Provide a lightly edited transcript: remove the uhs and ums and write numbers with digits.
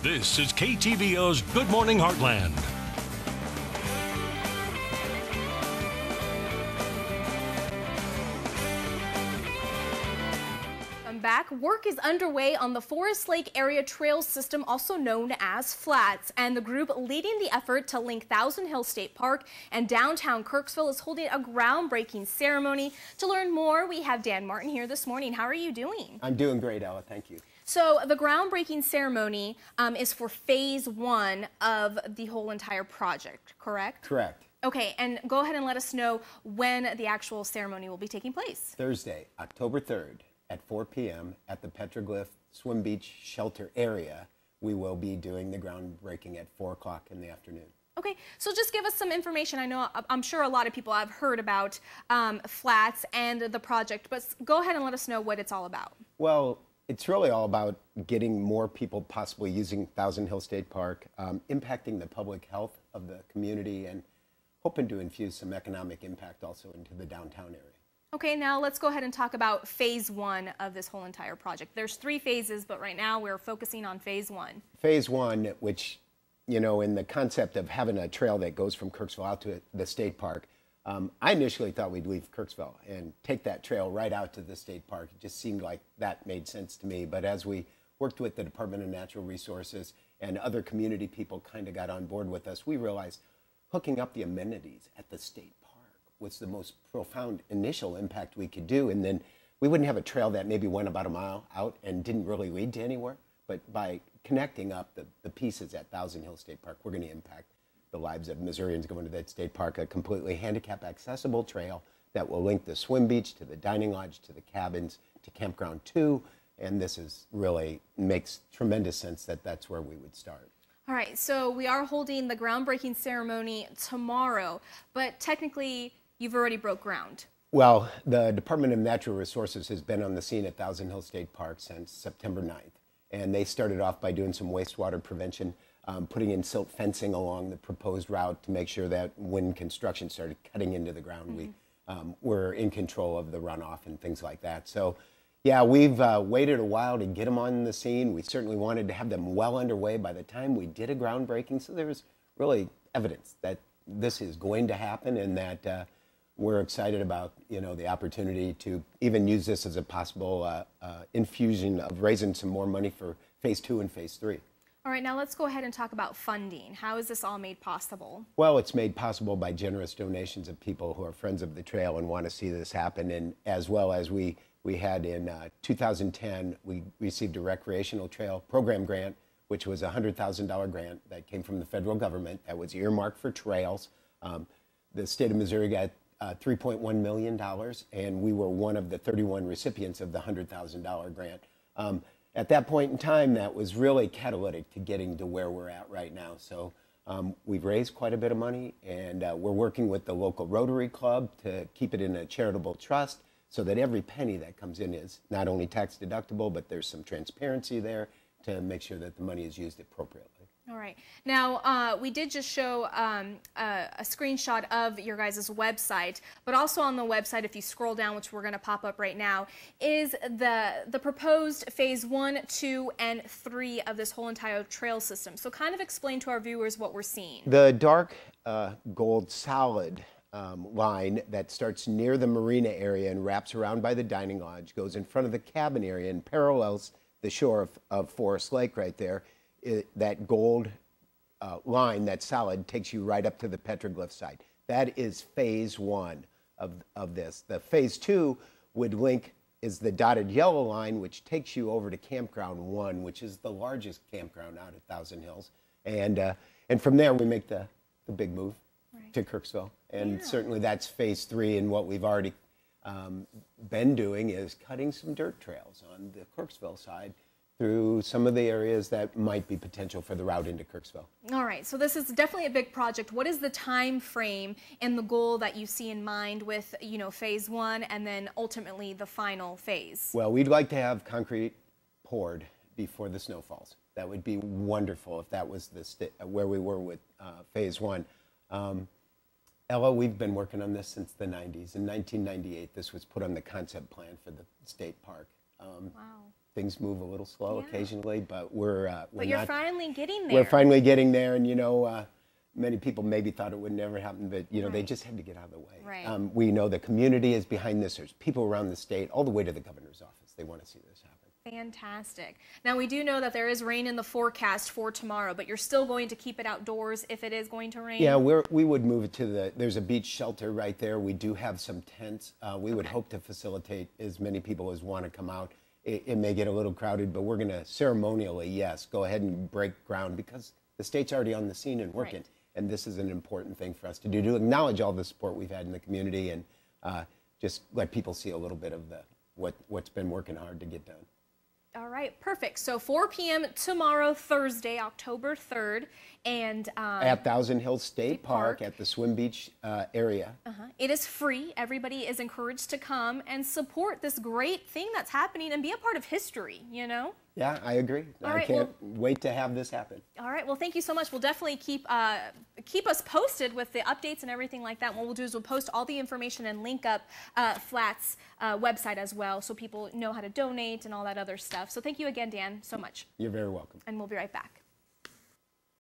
This is KTVO's Good Morning Heartland. Back. Work is underway on the Forest Lake Area Trails System, also known as FLATS, and the group leading the effort to link Thousand Hills State Park and downtown Kirksville is holding a groundbreaking ceremony. To learn more, we have Dan Martin here this morning. How are you doing? I'm doing great, Ella. Thank you. So the groundbreaking ceremony is for phase 1 of the whole entire project, correct? Correct. Okay, and go ahead and let us know when the actual ceremony will be taking place. Thursday, October 3rd. At 4 p.m. at the Petroglyph Swim Beach Shelter area, we will be doing the groundbreaking at 4 o'clock in the afternoon. Okay, so just give us some information. I'm sure a lot of people have heard about FLATS and the project, but go ahead and let us know what it's all about. Well, it's really all about getting more people possibly using Thousand Hills State Park, impacting the public health of the community, and hoping to infuse some economic impact also into the downtown area. Okay, now let's go ahead and talk about phase 1 of this whole entire project. There's 3 phases, but right now we're focusing on phase 1. Phase 1, which, you know, in the concept of having a trail that goes from Kirksville out to the state park, I initially thought we'd leave Kirksville and take that trail right out to the state park. It just seemed like that made sense to me. But as we worked with the Department of Natural Resources and other community people kind of got on board with us, we realized hooking up the amenities at the state park was the most profound initial impact we could do. And then we wouldn't have a trail that maybe went about a mile out and didn't really lead to anywhere. But by connecting up the pieces at Thousand Hills State Park, we're going to impact the lives of Missourians going to that state park, a completely handicap accessible trail that will link the swim beach to the dining lodge, to the cabins, to Campground 2. And this is really makes tremendous sense that that's where we would start. All right, so we are holding the groundbreaking ceremony tomorrow, but technically you've already broke ground. Well, the Department of Natural Resources has been on the scene at Thousand Hills State Park since September 9th. And they started off by doing some wastewater prevention, putting in silt fencing along the proposed route to make sure that when construction started cutting into the ground, we were in control of the runoff and things like that. So, yeah, we've waited a while to get them on the scene. We certainly wanted to have them well underway by the time we did a groundbreaking. So there was really evidence that this is going to happen and that we're excited about, you know, the opportunity to even use this as a possible infusion of raising some more money for phase 2 and phase 3. All right, now let's go ahead and talk about funding. How is this all made possible? Well, it's made possible by generous donations of people who are friends of the trail and want to see this happen. And as well as we had in 2010, we received a recreational trail program grant, which was a $100,000 grant that came from the federal government that was earmarked for trails. The state of Missouri got $3.1 million, and we were one of the 31 recipients of the $100,000 grant. At that point in time, that was really catalytic to getting to where we're at right now. So we've raised quite a bit of money, and we're working with the local Rotary Club to keep it in a charitable trust so that every penny that comes in is not only tax deductible, but there's some transparency there to make sure that the money is used appropriately. All right. Now, we did just show a screenshot of your guys' website, but also on the website, if you scroll down, which we're going to pop up right now, is the proposed phase 1, 2, and 3 of this whole entire trail system. So kind of explain to our viewers what we're seeing. The dark gold solid line that starts near the marina area and wraps around by the dining lodge, goes in front of the cabin area and parallels the shore of Forest Lake right there. That gold line, that solid, takes you right up to the petroglyph site. That is phase 1 of this. The phase 2 would link is the dotted yellow line, which takes you over to Campground 1, which is the largest campground out at Thousand Hills. And from there, we make the big move to Kirksville. And certainly that's phase 3, and what we've already been doing is cutting some dirt trails on the Kirksville side through some of the areas that might be potential for the route into Kirksville. All right, so this is definitely a big project. What is the time frame and the goal that you see in mind with, you know, phase 1 and then ultimately the final phase? Well, we'd like to have concrete poured before the snow falls. That would be wonderful if that was where we were with phase 1. Ella, we've been working on this since the 90s. In 1998, this was put on the concept plan for the state park. Wow. things move a little slow Yeah. occasionally, but we're But you're finally getting there. we're finally getting there, and many people maybe thought it would never happen, but they Right. just had to get out of the way. Right. We know the community is behind this. There's people around the state, all the way to the governor's office. They want to see this happen. Fantastic. Now we do know that there is rain in the forecast for tomorrow, but you're still going to keep it outdoors if it is going to rain? Yeah, we would move it to there's a beach shelter right there. We do have some tents. We would hope to facilitate as many people as want to come out. It may get a little crowded, but we're going to ceremonially, yes, go ahead and break ground because the state's already on the scene and working. Right. And this is an important thing for us to do, to acknowledge all the support we've had in the community and just let people see a little bit of what's been working hard to get done. All right, perfect. So 4 p.m. tomorrow, Thursday, October 3rd, and at Thousand Hills State Park at the Swim Beach area. It is free. Everybody is encouraged to come and support this great thing that's happening and be a part of history, Yeah, I agree. I can't wait to have this happen. All right, well, thank you so much. We'll definitely keep us posted with the updates and everything like that. What we'll do is we'll post all the information and link up FLATS website as well so people know how to donate and all that other stuff. So thank you again, Dan, so much. You're very welcome. And we'll be right back.